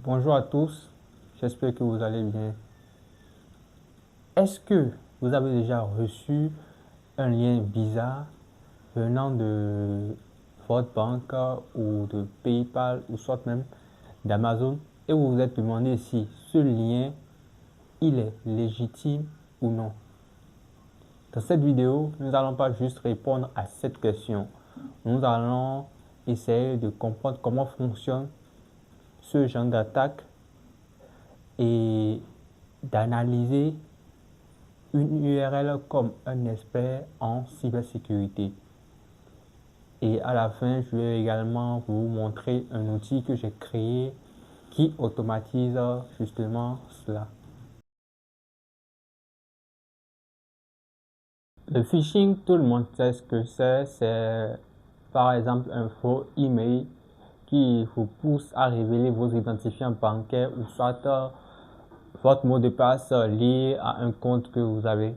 Bonjour à tous, j'espère que vous allez bien. Est-ce que vous avez déjà reçu un lien bizarre venant de votre banque ou de PayPal ou soit même d'Amazon et vous vous êtes demandé si ce lien il est légitime ou non? Dans cette vidéo, nous n'allons pas juste répondre à cette question. Nous allons essayer de comprendre comment fonctionne ce genre d'attaque et d'analyser une URL comme un expert en cybersécurité. Et à la fin, je vais également vous montrer un outil que j'ai créé qui automatise justement cela. Le phishing, tout le monde sait ce que c'est. C'est par exemple un faux email qui vous pousse à révéler vos identifiants bancaires ou soit votre mot de passe lié à un compte que vous avez.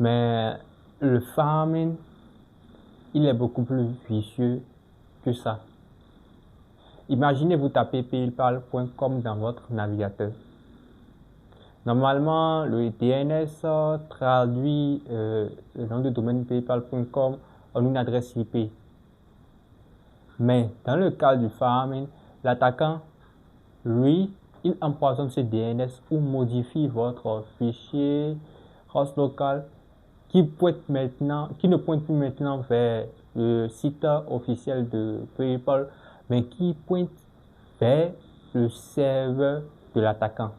Mais le pharming, il est beaucoup plus vicieux que ça. Imaginez vous tapez paypal.com dans votre navigateur. Normalement, le DNS traduit le nom de domaine paypal.com en une adresse IP. Mais dans le cas du pharming, l'attaquant, lui, il empoisonne ce DNS ou modifie votre fichier host local qui ne pointe plus maintenant vers le site officiel de PayPal, mais qui pointe vers le serveur de l'attaquant.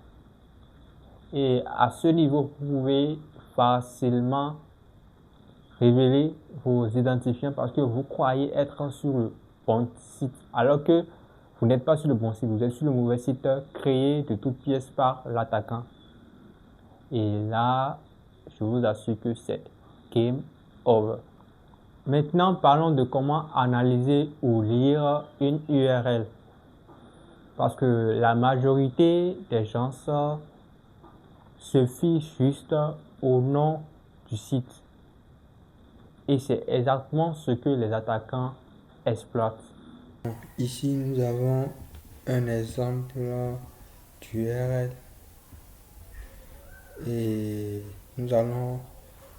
Et à ce niveau, vous pouvez facilement révéler vos identifiants parce que vous croyez être sur le bon site, alors que vous n'êtes pas sur le bon site, vous êtes sur le mauvais site créé de toutes pièces par l'attaquant. Et là, je vous assure que c'est game over. Maintenant, parlons de comment analyser ou lire une URL. Parce que la majorité des gens se fient juste au nom du site. Et c'est exactement ce que les attaquants exploitent. Ici, nous avons un exemple d'URL et nous allons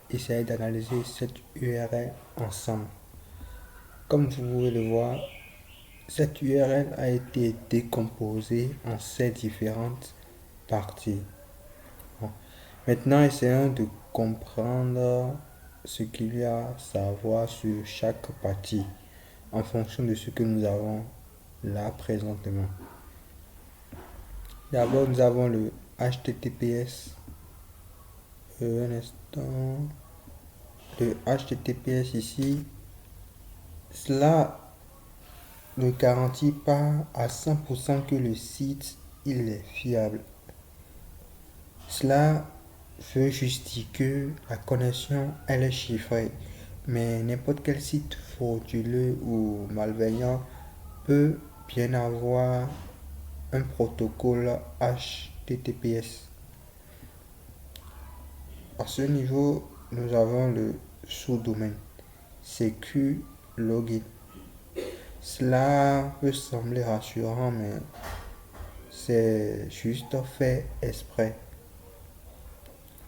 essayer d'analyser cette URL ensemble. Comme vous pouvez le voir, cette URL a été décomposée en 7 différentes parties. Bon. Maintenant, essayons de comprendre ce qu'il y a à savoir sur chaque partie en fonction de ce que nous avons là présentement. D'abord, nous avons le HTTPS. Un instant. Le HTTPS ici, cela ne garantit pas à 100% que le site il est fiable. Cela veut juste dire que la connexion elle est chiffrée. Mais n'importe quel site frauduleux ou malveillant peut bien avoir un protocole HTTPS. À ce niveau, nous avons le sous-domaine Secure Login. Cela peut sembler rassurant, mais c'est juste fait exprès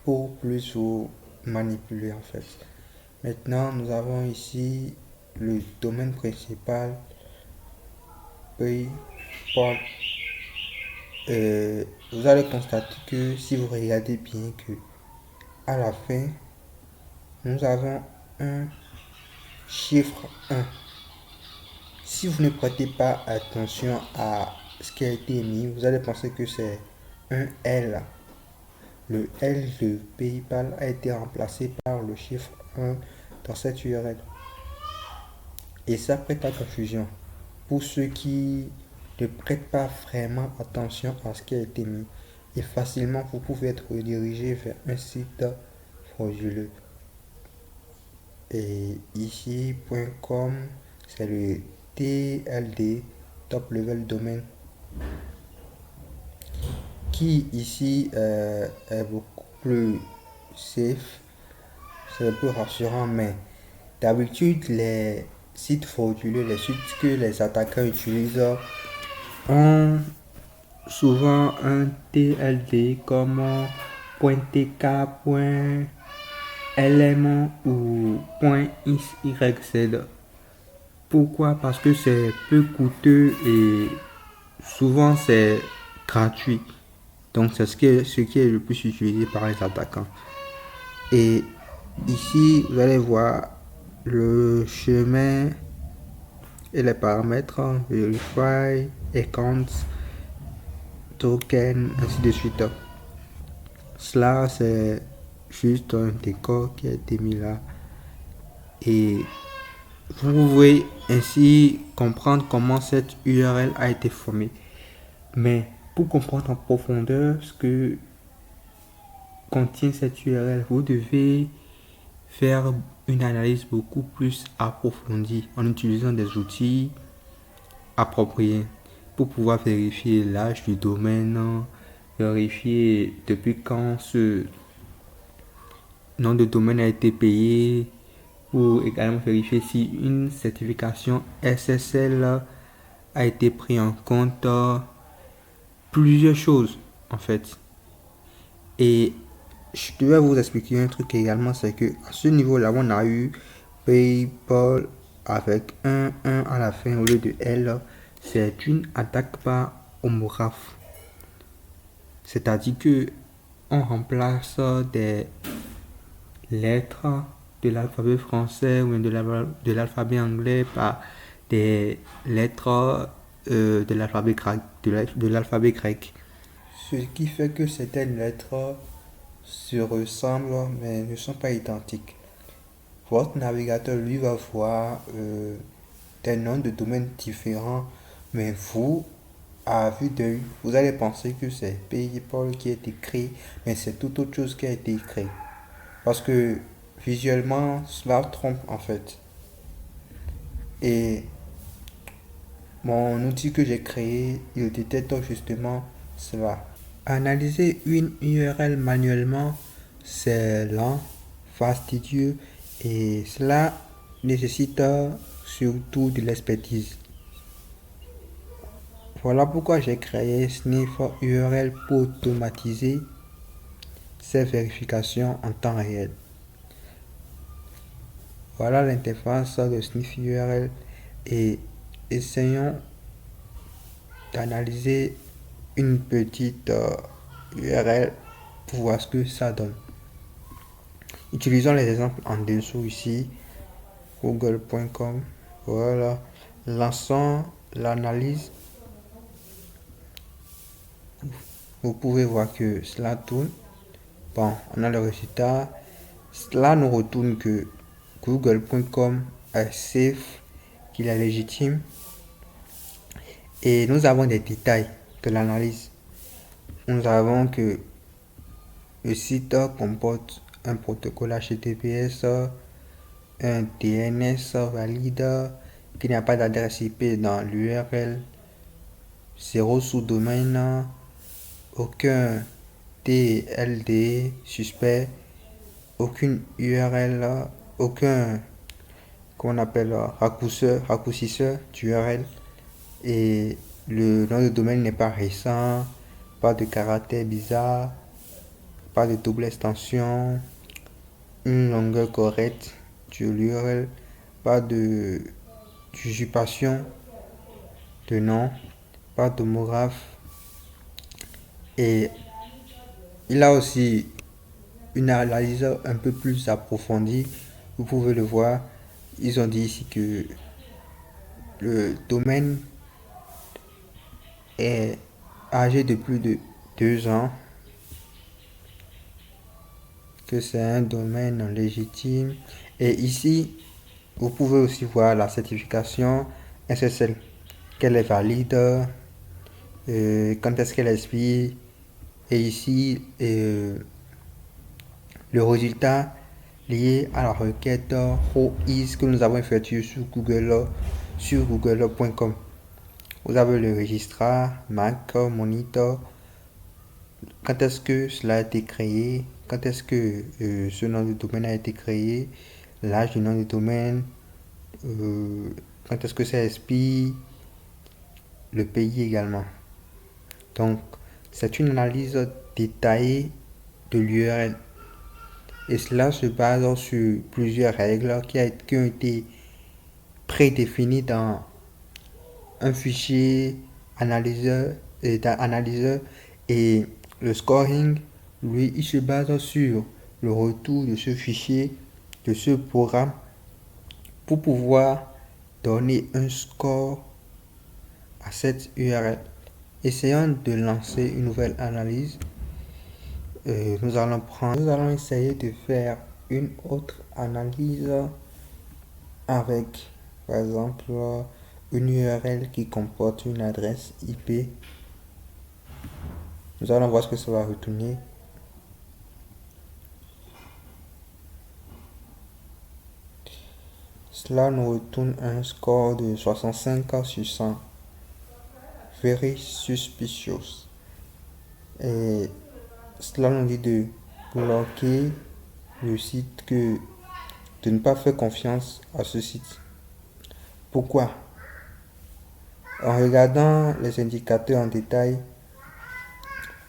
pour plus vous manipuler en fait. Maintenant, nous avons ici le domaine principal PayPal. Vous allez constater que si vous regardez bien que à la fin, nous avons un chiffre 1. Si vous ne prêtez pas attention à ce qui a été émis, vous allez penser que c'est un L. Le L de PayPal a été remplacé par le chiffre 1 dans cette URL. Et ça prête à confusion. Pour ceux qui ne prêtent pas vraiment attention à ce qui a été mis. Et facilement, vous pouvez être redirigé vers un site frauduleux. Et ici, .com, c'est le TLD, Top Level Domain, qui ici est beaucoup plus safe, c'est un peu rassurant, mais d'habitude les sites frauduleux, les sites que les attaquants utilisent ont souvent un TLD comme .tk, .lm ou .xyz. Pourquoi? Parce que c'est peu coûteux et souvent c'est gratuit. Donc c'est ce qui est le plus utilisé par les attaquants. Et ici, vous allez voir le chemin et les paramètres, verify, account, token, ainsi de suite. Cela, c'est juste un décor qui a été mis là. Et vous pouvez ainsi comprendre comment cette URL a été formée. Mais pour comprendre en profondeur ce que contient cette URL, vous devez faire une analyse beaucoup plus approfondie en utilisant des outils appropriés pour pouvoir vérifier l'âge du domaine, vérifier depuis quand ce nom de domaine a été payé, pour également vérifier si une certification SSL a été prise en compte, plusieurs choses en fait. Et je devais vous expliquer un truc également, c'est que à ce niveau-là, on a eu PayPal avec un à la fin au lieu de L. C'est une attaque par homographe. C'est-à-dire que on remplace des lettres de l'alphabet français ou de l'alphabet anglais par des lettres de l'alphabet grec. Ce qui fait que certaines lettres se ressemblent mais ne sont pas identiques. Votre navigateur, lui, va voir des noms de domaines différents, mais vous, à vue d'œil, vous allez penser que c'est PayPal qui a été créé, mais c'est tout autre chose qui a été créé. Parce que visuellement, cela trompe en fait. Et mon outil que j'ai créé, il détecte justement cela. Analyser une URL manuellement, c'est lent, fastidieux et cela nécessite surtout de l'expertise. Voilà pourquoi j'ai créé Sniff URL pour automatiser ces vérifications en temps réel. Voilà l'interface de Sniff URL et essayons d'analyser une petite URL pour voir ce que ça donne. Utilisons les exemples en dessous ici, google.com. Voilà, lançons l'analyse. Vous pouvez voir que cela tourne. Bon, on a le résultat. Cela nous retourne que google.com est safe, qu'il est légitime. Et nous avons des détails de l'analyse. Nous avons que le site comporte un protocole HTTPS, un DNS valide, qu'il n'y a pas d'adresse IP dans l'URL, 0 sous-domaine, aucun TLD suspect, aucune URL, aucun qu'on appelle raccourcisseur d'URL, et le nom de domaine n'est pas récent, pas de caractère bizarre, pas de double extension, une longueur correcte de l'URL, pas de d'usurpation de nom, pas d'homographe, et il a aussi une analyse un peu plus approfondie. Vous pouvez le voir, ils ont dit ici que le domaine est âgé de plus de 2 ans, que c'est un domaine légitime. Et ici, vous pouvez aussi voir la certification SSL, qu'elle est valide, quand est-ce qu'elle expire. Et ici, le résultat lié à la requête whois que nous avons effectuée sur google.com. Vous avez le registrar, Mac, Monitor, quand est-ce que cela a été créé, quand est-ce que ce nom de domaine a été créé, l'âge du nom de domaine, quand est-ce que ça expire, le pays également. Donc, C'est une analyse détaillée de l'URL. Et cela se base sur plusieurs règles qui ont été prédéfinies dans un fichier analyseur et le scoring, lui, il se base sur le retour de ce fichier, de ce programme pour pouvoir donner un score à cette URL. Essayons de lancer une nouvelle analyse. Nous allons essayer de faire une autre analyse avec, par exemple, une URL qui comporte une adresse IP. Nous allons voir ce que ça va retourner. Cela nous retourne un score de 65 sur 100. Very suspicious. Et cela nous dit de bloquer le site, de ne pas faire confiance à ce site. Pourquoi? En regardant les indicateurs en détail,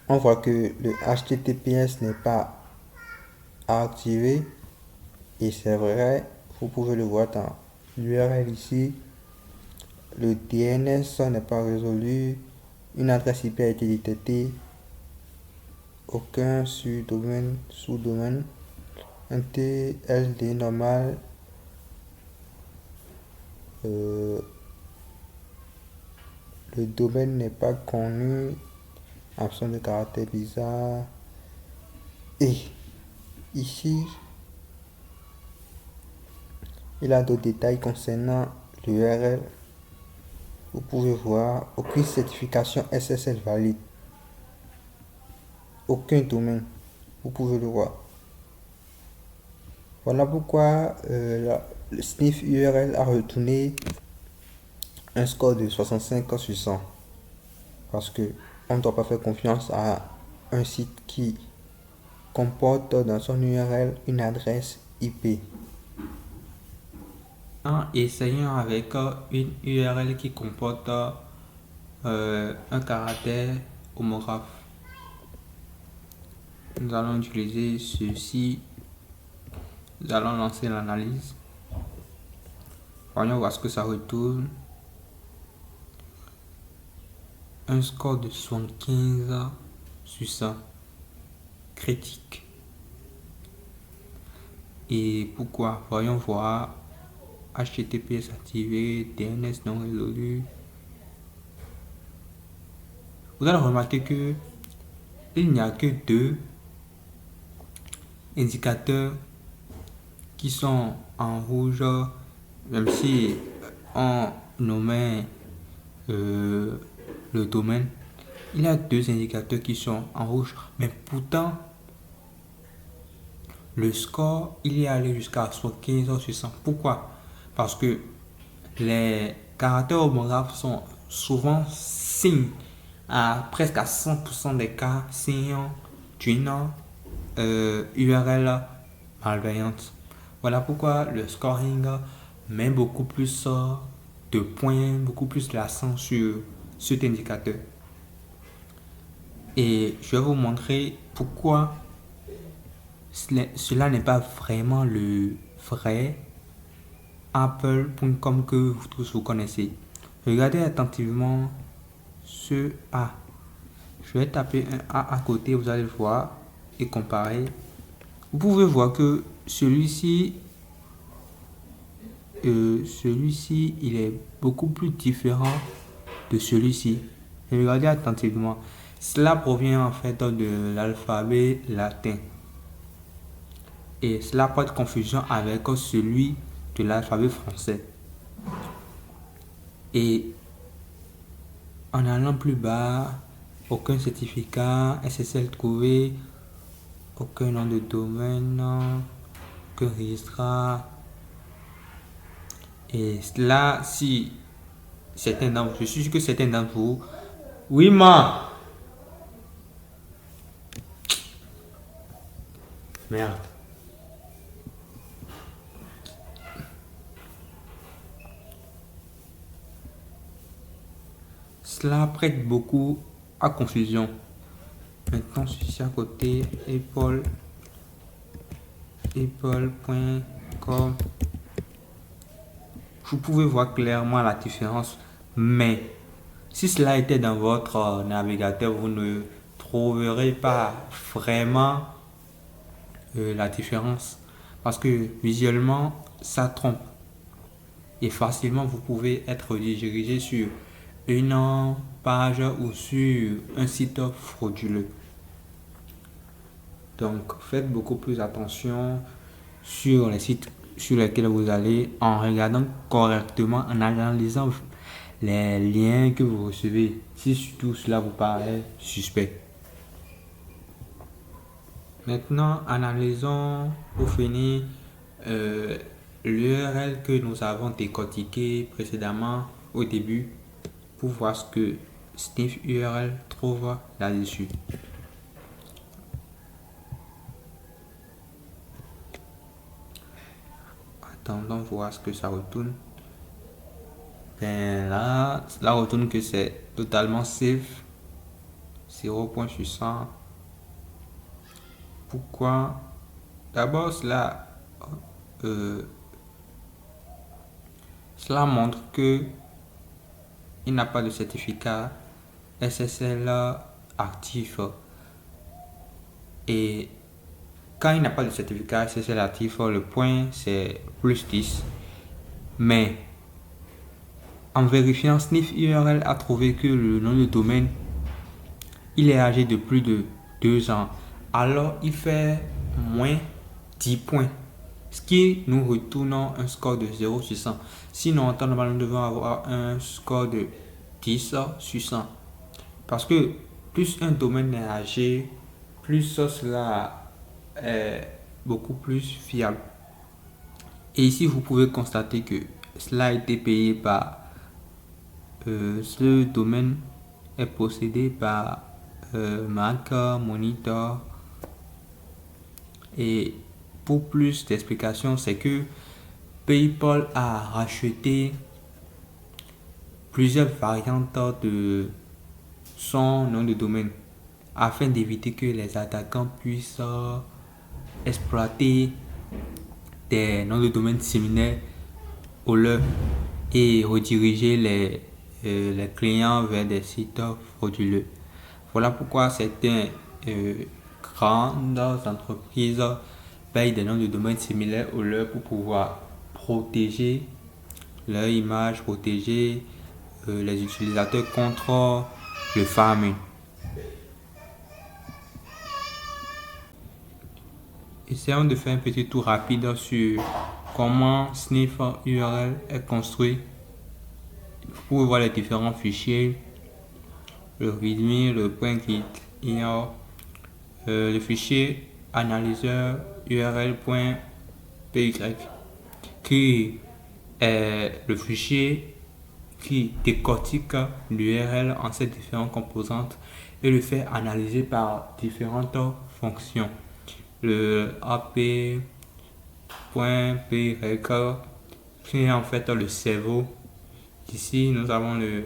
on voit que le HTTPS n'est pas activé. Et c'est vrai, vous pouvez le voir dans l'URL ici. Le DNS n'est pas résolu. Une adresse IP a été détectée. Aucun sous-domaine. Un TLD normal. Le domaine n'est pas connu. Absence de caractère bizarre. Et ici, il a d'autres détails concernant l'URL. Vous pouvez voir aucune certification SSL valide. Aucun domaine. Vous pouvez le voir. Voilà pourquoi le sniff URL a retourné un score de 65 sur 100. Parce que on ne doit pas faire confiance à un site qui comporte dans son URL une adresse IP. Essayons avec une URL qui comporte un caractère homographe. Nous allons utiliser ceci. Nous allons lancer l'analyse. Voyons voir ce que ça retourne. Un score de 75 sur 100. Critique. Et pourquoi? Voyons voir. HTTPS activé, DNS non résolu. Vous allez remarquer que il n'y a que deux indicateurs qui sont en rouge, même si on nommait le domaine. Il y a deux indicateurs qui sont en rouge, mais pourtant le score il est allé jusqu'à 75 sur 100. Pourquoi? Parce que les caractères homographes sont souvent signes à presque à 100% des cas signant d'une URL malveillante. Voilà pourquoi le scoring met beaucoup plus de points, beaucoup plus l'accent sur cet indicateur. Et je vais vous montrer pourquoi cela n'est pas vraiment le vrai Apple.com que vous tous vous connaissez. Regardez attentivement ce A. Je vais taper un A à côté, vous allez voir et comparer. Vous pouvez voir que celui-ci, il est beaucoup plus différent de celui-ci. Regardez attentivement. Cela provient en fait de l'alphabet latin. Et cela porte confusion avec celui de l'alphabet français. Et en allant plus bas, aucun certificat SSL trouvé, aucun nom de domaine, aucun registrar. Et là, si certains d'entre vous, je suis sûr que certains d'entre vous, oui, ma merde. Cela prête beaucoup à confusion. Maintenant, ceci à côté, apple.com. Vous pouvez voir clairement la différence, mais si cela était dans votre navigateur, vous ne trouverez pas vraiment la différence parce que visuellement, ça trompe et facilement vous pouvez être dirigé sur une page ou sur un site frauduleux. Donc faites beaucoup plus attention sur les sites sur lesquels vous allez en regardant correctement, en analysant les liens que vous recevez, si surtout cela vous paraît suspect. Maintenant, analysons pour finir l'URL que nous avons décortiqué précédemment au début pour voir ce que Sniff URL trouve là-dessus. Attendons voir ce que ça retourne. Ben là, cela retourne que c'est totalement safe. 0 point sur 100. Pourquoi? D'abord, cela montre que il n'a pas de certificat SSL actif. Et quand il n'a pas de certificat SSL actif, le point c'est plus 10. Mais en vérifiant, Sniff URL a trouvé que le nom de domaine il est âgé de plus de 2 ans. Alors il fait moins 10 points. Ce qui nous retourne un score de 0 sur 100. Sinon, en temps normal, nous devons avoir un score de 10 sur 100. Parce que plus un domaine est âgé, plus cela est beaucoup plus fiable. Et ici, vous pouvez constater que cela a été payé par ce domaine est possédé par Mac Monitor. Et pour plus d'explications, c'est que PayPal a racheté plusieurs variantes de son nom de domaine afin d'éviter que les attaquants puissent exploiter des noms de domaine similaires au leur et rediriger les clients vers des sites frauduleux. Voilà pourquoi certaines grandes entreprises payent des noms de domaine similaires au leur pour pouvoir protéger leur image, protéger les utilisateurs contre le pharming. Essayons de faire un petit tour rapide sur comment Sniff URL est construit. Vous pouvez voir les différents fichiers, le readme, le .git, le fichier analyseur url.py qui est le fichier qui décortique l'URL en ses différentes composantes et le fait analyser par différentes fonctions. Le ap.py qui est en fait le cerveau. Ici, nous avons le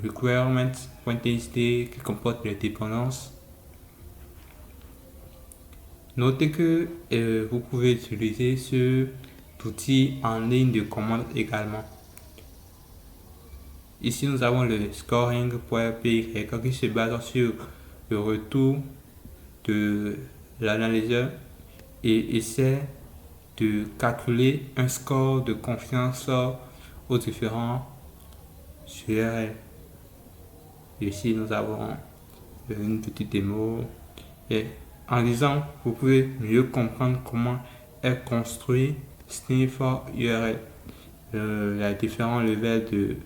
requirement.txt qui comporte les dépendances. Notez que vous pouvez utiliser ce outil en ligne de commande également. Ici, nous avons le scoring.py qui se base sur le retour de l'analyseur et essaie de calculer un score de confiance aux différents URL. Ici, nous avons une petite démo. Et en lisant, vous pouvez mieux comprendre comment est construit Sniff URL. Les différents levels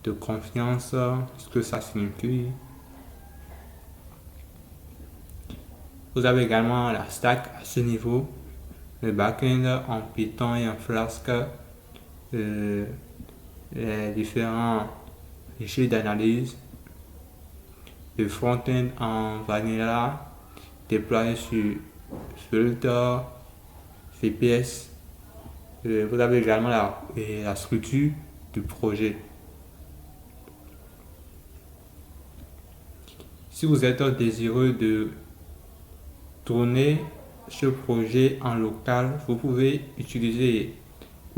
de confiance, ce que ça signifie. Vous avez également la stack à ce niveau, le backend en Python et en Flask, les différents fichiers d'analyse, le front-end en Vanilla déployé sur Filter, VPS. Vous avez également la structure du projet. si vous êtes désireux de tourner ce projet en local, vous pouvez utiliser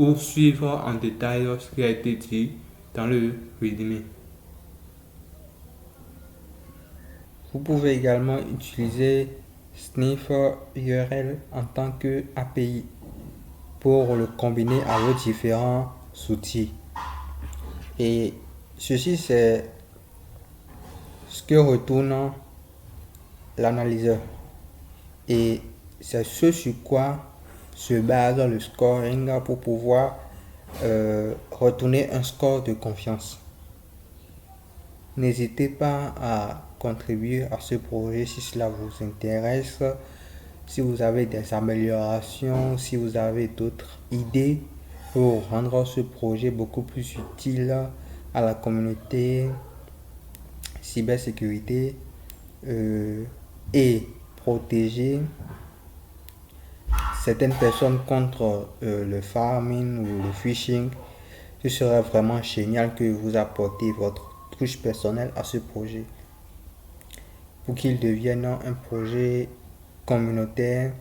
ou suivre en détail ce qui a été dit dans le résumé. Vous pouvez également utiliser Sniff URL en tant que API pour le combiner à vos différents outils. Et ceci, c'est ce que retourne l'analyseur. Et c'est ce sur quoi se base le scoring pour pouvoir retourner un score de confiance. N'hésitez pas à contribuer à ce projet si cela vous intéresse. Si vous avez des améliorations, si vous avez d'autres idées pour rendre ce projet beaucoup plus utile à la communauté cybersécurité et protéger certaines personnes contre le farming ou le phishing, ce serait vraiment génial que vous apportiez votre touche personnelle à ce projet pour qu'il devienne un projet communautaire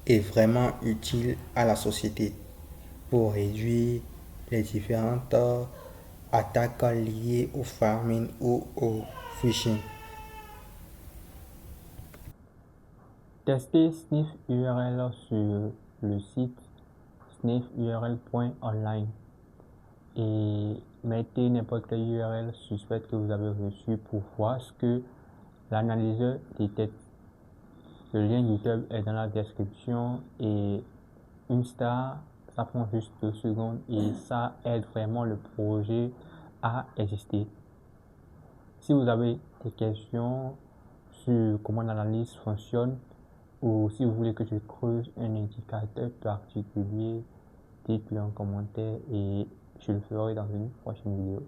et vraiment utile à la société pour réduire les différentes attaques liées au farming ou au phishing. Testez Sniff URL sur le site sniffurl.online et mettez n'importe quelle URL suspecte que vous avez reçue pour voir ce que l'analyseur détecte. Le lien YouTube est dans la description et une star, ça prend juste 2 secondes et ça aide vraiment le projet à exister. Si vous avez des questions sur comment l'analyse fonctionne ou si vous voulez que je creuse un indicateur particulier, dites-le en commentaire et je le ferai dans une prochaine vidéo.